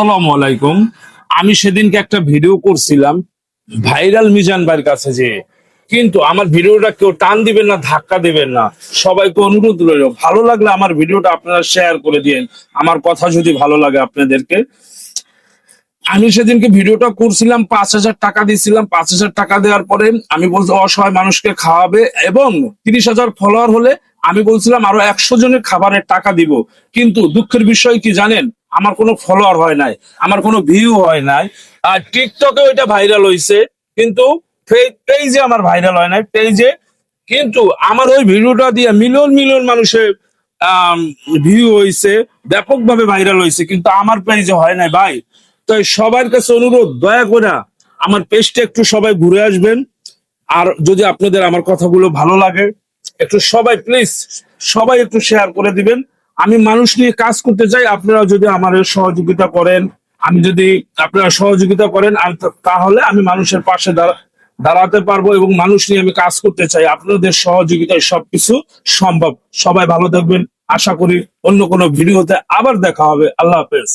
আসসালামু আলাইকুম। আমি সেদিনকে একটা ভিডিও করছিলাম ভাইরাল মিজান ভাইয়ের কাছে, যে কিন্তু আমার ভিডিওটা কেউ টান দিবেন না, ধাক্কা দিবেন না। সবাইকে অনুরোধ রইল, ভালো লাগলে আমার ভিডিওটা আপনারা শেয়ার করে দিন। আমার কথা যদি ভালো লাগে আপনাদেরকে, আমি সেদিনকে ভিডিওটা করছিলাম, 5,000 টাকা দিয়েছিলাম। 5,000 টাকা দেওয়ার পরে আমি বলছি অসহায় মানুষকে খাওয়াবে, এবং 30,000 ফলোয়ার হলে আমি বলছিলাম আরো 100 জনের খাবারের টাকা দিব। কিন্তু দুঃখের বিষয় কি জানেন, আমার কোনো ফলোয়ার হয় নাই, আমার কোনো ভিউ হয় নাই। আর টিকটকে ওইটা ভাইরাল হয়েছে, কিন্তু পেজে আমার ভাইরাল হয় নাই, পেজে। কিন্তু আমার ওই ভিডিওটা দিয়ে মিলিয়ন মিলিয়ন মানুষের ভিউ হয়েছে, ব্যাপকভাবে ভাইরাল হয়েছে, কিন্তু আমার পেজে হয় নাই ভাই। তাই সবার কাছে অনুরোধ, দয়া করে আমার পেজটা একটু সবাই ঘুরে আসবেন। আর যদি আপনাদের আমার কথাগুলো ভালো লাগে, একটু সবাই প্লিজ, সবাই একটু শেয়ার করে দিবেন। আমি মানুষ নিয়ে কাজ করতে চাই, আপনারা যদি আমার সহযোগিতা করেন, আমি যদি আপনারা সহযোগিতা করেন, তাহলে আমি মানুষের পাশে দাঁড়াতে পারবো, এবং মানুষ নিয়ে আমি কাজ করতে চাই। আপনাদের সহযোগিতায় সবকিছু সম্ভব। সবাই ভালো থাকবেন। আশা করি অন্য কোনো ভিডিওতে আবার দেখা হবে। আল্লাহ হাফেজ।